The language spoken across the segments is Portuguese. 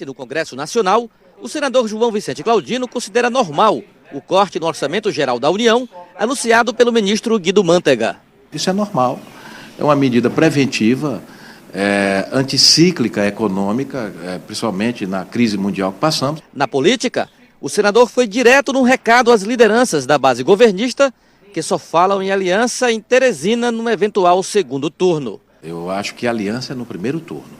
No Congresso Nacional, o senador João Vicente Claudino considera normal o corte no Orçamento Geral da União, anunciado pelo ministro Guido Mantega. Isso é normal, é uma medida preventiva, anticíclica econômica, principalmente na crise mundial que passamos. Na política, o senador foi direto num recado às lideranças da base governista, que só falam em aliança em Teresina no eventual segundo turno. Eu acho que a aliança é no primeiro turno.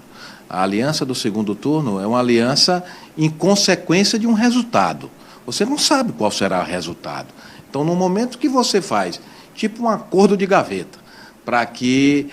A aliança do segundo turno é uma aliança em consequência de um resultado. Você não sabe qual será o resultado. Então, no momento que você faz, tipo um acordo de gaveta, para que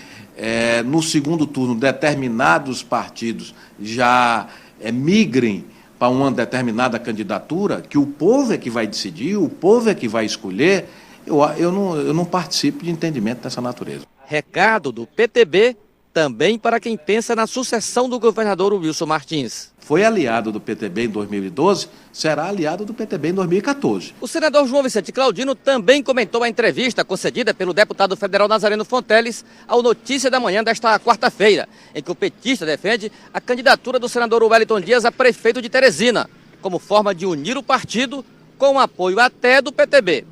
no segundo turno determinados partidos já migrem para uma determinada candidatura, que o povo é que vai decidir, o povo é que vai escolher, eu não participo de entendimento dessa natureza. Recado do PTB também para quem pensa na sucessão do governador Wilson Martins. Foi aliado do PTB em 2012, será aliado do PTB em 2014. O senador João Vicente Claudino também comentou a entrevista concedida pelo deputado federal Nazareno Fonteles ao Notícia da Manhã desta quarta-feira, em que o petista defende a candidatura do senador Wellington Dias a prefeito de Teresina, como forma de unir o partido com o apoio até do PTB.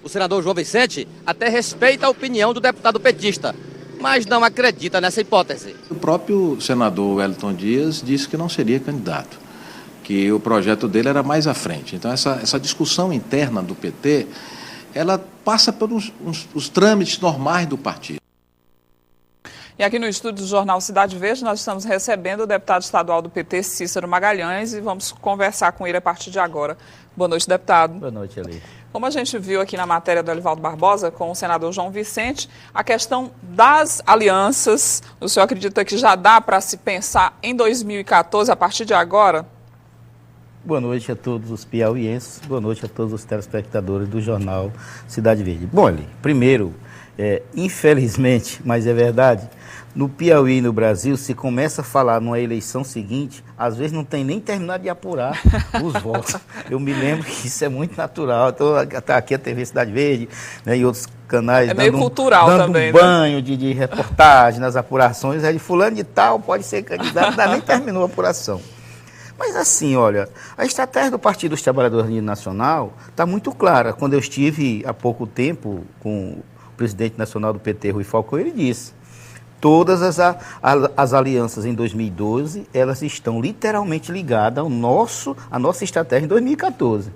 O senador João Vicente até respeita a opinião do deputado petista, mas não acredita nessa hipótese. O próprio senador Wellington Dias disse que não seria candidato, que o projeto dele era mais à frente. Então, essa discussão interna do PT, ela passa pelos os trâmites normais do partido. E aqui no estúdio do Jornal Cidade Verde, nós estamos recebendo o deputado estadual do PT, Cícero Magalhães, e vamos conversar com ele a partir de agora. Boa noite, deputado. Boa noite, Eli. Como a gente viu aqui na matéria do Elivaldo Barbosa, com o senador João Vicente, a questão das alianças, o senhor acredita que já dá para se pensar em 2014, a partir de agora? Boa noite a todos os piauienses, boa noite a todos os telespectadores do Jornal Cidade Verde. Bom, Eli, primeiro, infelizmente, mas é verdade, no Piauí e no Brasil, se começa a falar numa eleição seguinte, às vezes não tem nem terminado de apurar os votos. Eu me lembro que isso é muito natural. Então, tá aqui a TV Cidade Verde, né, e outros canais meio cultural dando também, um banho de reportagem nas apurações. De fulano de tal pode ser candidato, ainda nem terminou a apuração. Mas assim, olha, a estratégia do Partido dos Trabalhadores Nacional está muito clara. Quando eu estive há pouco tempo com o presidente nacional do PT, Rui Falcão, ele disse: todas as alianças em 2012, elas estão literalmente ligadas à nossa estratégia em 2014.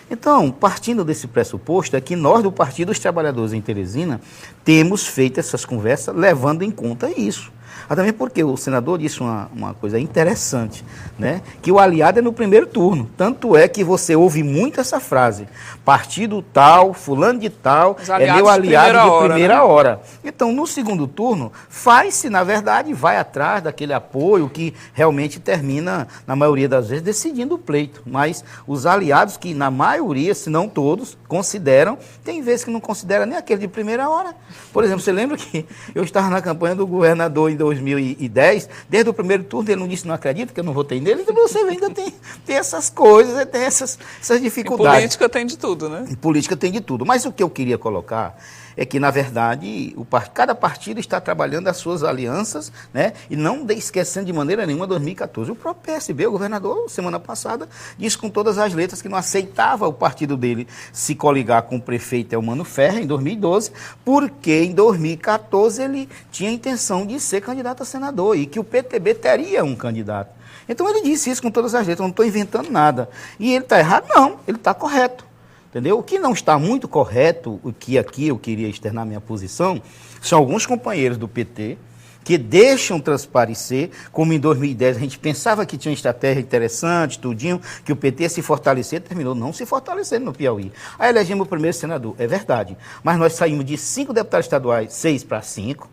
Então, partindo desse pressuposto, é que nós do Partido dos Trabalhadores em Teresina temos feito essas conversas levando em conta isso. Também porque o senador disse uma coisa interessante, né? Que o aliado é no primeiro turno. Tanto é que você ouve muito essa frase: partido tal, fulano de tal, é meu aliado de primeira hora. Então, no segundo turno, faz-se, na verdade, vai atrás daquele apoio que realmente termina, na maioria das vezes, decidindo o pleito. Mas os aliados que, na maioria, se não todos, consideram, tem vezes que não considera nem aquele de primeira hora. Por exemplo, você lembra que eu estava na campanha do governador em 2010, desde o primeiro turno ele não disse: não acredita que eu não votei nele. Então você ainda tem essas coisas, tem essas dificuldades. Em política tem de tudo, né? Em política tem de tudo. Mas o que eu queria colocar é que, na verdade, cada partido está trabalhando as suas alianças, né? E não esquecendo de maneira nenhuma 2014. O próprio PSB, o governador, semana passada, disse com todas as letras que não aceitava o partido dele se coligar com o prefeito Elmano Ferreira em 2012, porque em 2014 ele tinha a intenção de ser candidato a senador e que o PTB teria um candidato. Então ele disse isso com todas as letras, eu não estou inventando nada. E ele está errado? Não, ele está correto. Entendeu? O que não está muito correto, o que aqui eu queria externar minha posição, são alguns companheiros do PT que deixam transparecer, como em 2010 a gente pensava que tinha uma estratégia interessante, tudinho, que o PT ia se fortalecer, terminou não se fortalecendo no Piauí. Aí elegemos o primeiro senador, é verdade, mas nós saímos de 5 deputados estaduais, 6 para 5,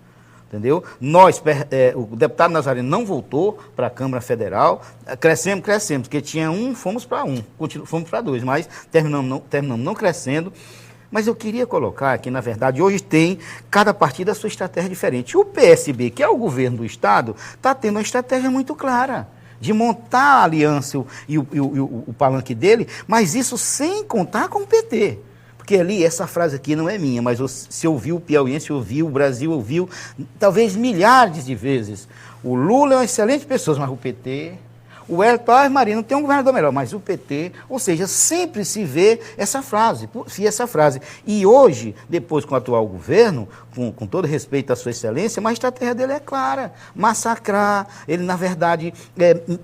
entendeu? Nós, o deputado Nazareno não voltou para a Câmara Federal, crescemos, porque tinha fomos para fomos para 2, mas terminamos não crescendo. Mas eu queria colocar que, na verdade, hoje tem cada partido a sua estratégia diferente. O PSB, que é o governo do Estado, está tendo uma estratégia muito clara de montar a aliança e o palanque dele, mas isso sem contar com o PT. Porque ali, essa frase aqui não é minha, mas se ouviu o piauiense, ouviu o Brasil, ouviu talvez milhares de vezes. O Lula é uma excelente pessoa, mas o PT... O Wellington, Maria, não tem um governador melhor, mas o PT, ou seja, sempre se vê essa frase, E hoje, depois com o atual governo, com todo respeito à sua excelência, mas a estratégia dele é clara, massacrar, ele, na verdade,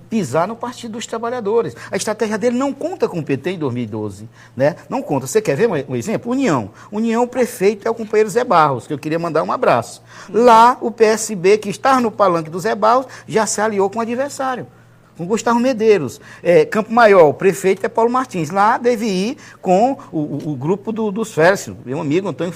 pisar no Partido dos Trabalhadores. A estratégia dele não conta com o PT em 2012, né? Não conta. Você quer ver um exemplo? União, o prefeito é o companheiro Zé Barros, que eu queria mandar um abraço. Lá, o PSB, que está no palanque do Zé Barros, já se aliou com o adversário, com Gustavo Medeiros. Campo Maior, o prefeito é Paulo Martins. Lá deve ir com o grupo dos Félix, meu amigo Antônio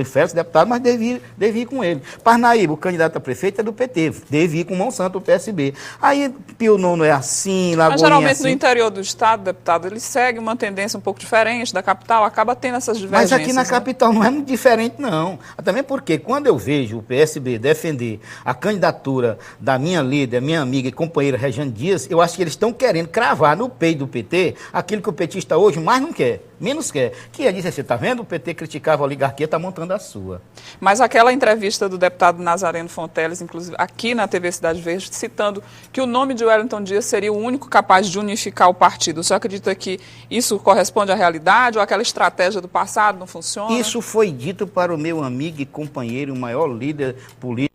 Félix, deputado, mas deve ir com ele. Parnaíba, o candidato a prefeito é do PT, deve ir com Monsanto, o PSB. Aí Pio Nono é assim, Lagoinha mas geralmente assim. No interior do estado, deputado, ele segue uma tendência um pouco diferente da capital, acaba tendo essas divergências. Mas aqui na capital não é muito diferente, não. Também porque quando eu vejo o PSB defender a candidatura da minha líder, minha amiga e companheira Regiane Dias, eu acho que eles estão querendo cravar no peito do PT aquilo que o petista hoje mais não quer, menos quer. Que é dizer, você está vendo? O PT criticava a oligarquia, está montando a sua. Mas aquela entrevista do deputado Nazareno Fonteles, inclusive aqui na TV Cidade Verde, citando que o nome de Wellington Dias seria o único capaz de unificar o partido. O senhor acredita que isso corresponde à realidade ou aquela estratégia do passado não funciona? Isso foi dito para o meu amigo e companheiro, o maior líder político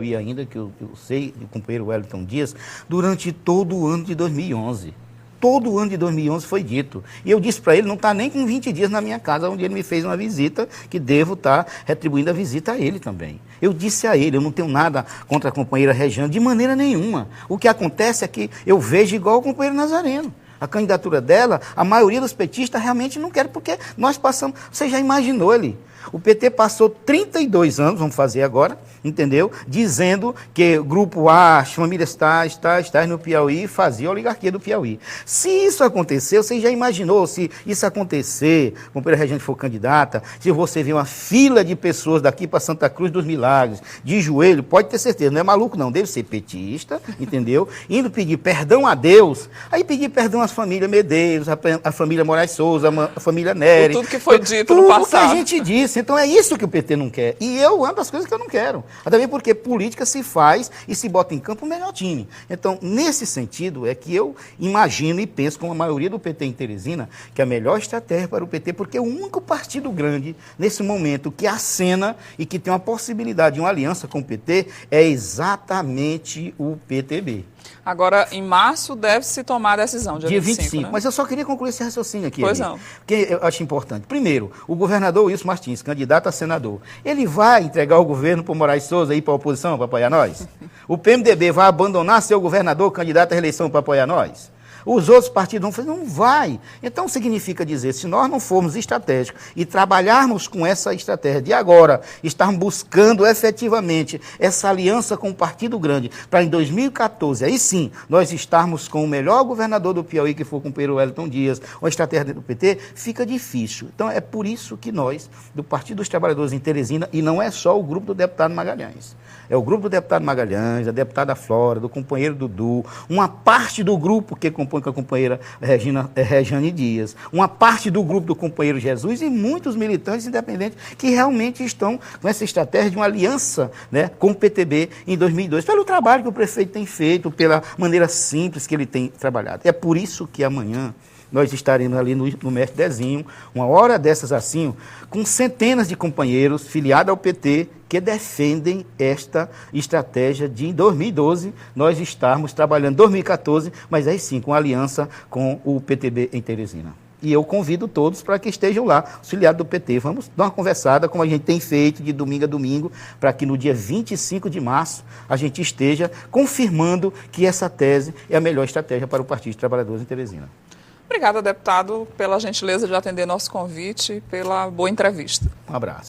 e ainda que eu sei, o companheiro Wellington Dias, durante todo o ano de 2011. Todo o ano de 2011 foi dito. E eu disse para ele, não está nem com 20 dias na minha casa, onde ele me fez uma visita, que devo estar retribuindo a visita a ele também. Eu disse a ele, eu não tenho nada contra a companheira Regiane, de maneira nenhuma. O que acontece é que eu vejo igual o companheiro Nazareno. A candidatura dela, a maioria dos petistas realmente não quer, porque nós passamos... Você já imaginou ali? O PT passou 32 anos, vamos fazer agora, entendeu? Dizendo que o grupo A, as famílias tais no Piauí, fazia a oligarquia do Piauí. Se isso aconteceu, você já imaginou, se isso acontecer, como a Regiane for candidata, se você vê uma fila de pessoas daqui para Santa Cruz dos Milagres, de joelho, pode ter certeza, não é maluco não, deve ser petista, entendeu? Indo pedir perdão a Deus, aí pedir perdão às famílias Medeiros, a família Moraes Souza, a família Nery. Por tudo que foi dito no passado. Tudo que a gente disse. Então é isso que o PT não quer. E eu ando as coisas que eu não quero. Até porque política se faz e se bota em campo o melhor time. Então, nesse sentido, é que eu imagino e penso, como a maioria do PT em Teresina, que a melhor estratégia para o PT, porque é o único partido grande, nesse momento, que acena e que tem uma possibilidade de uma aliança com o PT, é exatamente o PTB. Agora, em março, deve-se tomar a decisão, dia 25, né? Mas eu só queria concluir esse raciocínio aqui. Pois não. Porque eu acho importante. Primeiro, o governador Wilson Martins, candidato a senador, ele vai entregar o governo para o Moraes Souza e ir para a oposição para apoiar nós? O PMDB vai abandonar seu governador candidato à reeleição para apoiar nós? Os outros partidos vão fazer? Não vai. Então significa dizer, se nós não formos estratégicos e trabalharmos com essa estratégia de agora, estarmos buscando efetivamente essa aliança com o partido grande, para em 2014, aí sim, nós estarmos com o melhor governador do Piauí, que for o companheiro Wellington Dias, ou a estratégia do PT, fica difícil. Então é por isso que nós, do Partido dos Trabalhadores em Teresina, e não é só o grupo do deputado Magalhães, é o grupo do deputado Magalhães, a deputada Flora, do companheiro Dudu, uma parte do grupo que compõe com a companheira Regiane Dias, uma parte do grupo do companheiro Jesus e muitos militantes independentes que realmente estão com essa estratégia de uma aliança, né, com o PTB em 2002, pelo trabalho que o prefeito tem feito, pela maneira simples que ele tem trabalhado. É por isso que amanhã nós estaremos ali no Mestre Dezinho, uma hora dessas assim, com centenas de companheiros filiados ao PT que defendem esta estratégia de, em 2012, nós estarmos trabalhando em 2014, mas aí sim, com aliança com o PTB em Teresina. E eu convido todos para que estejam lá, os filiados do PT. Vamos dar uma conversada, como a gente tem feito de domingo a domingo, para que no dia 25 de março a gente esteja confirmando que essa tese é a melhor estratégia para o Partido dos Trabalhadores em Teresina. Obrigada, deputado, pela gentileza de atender nosso convite e pela boa entrevista. Um abraço.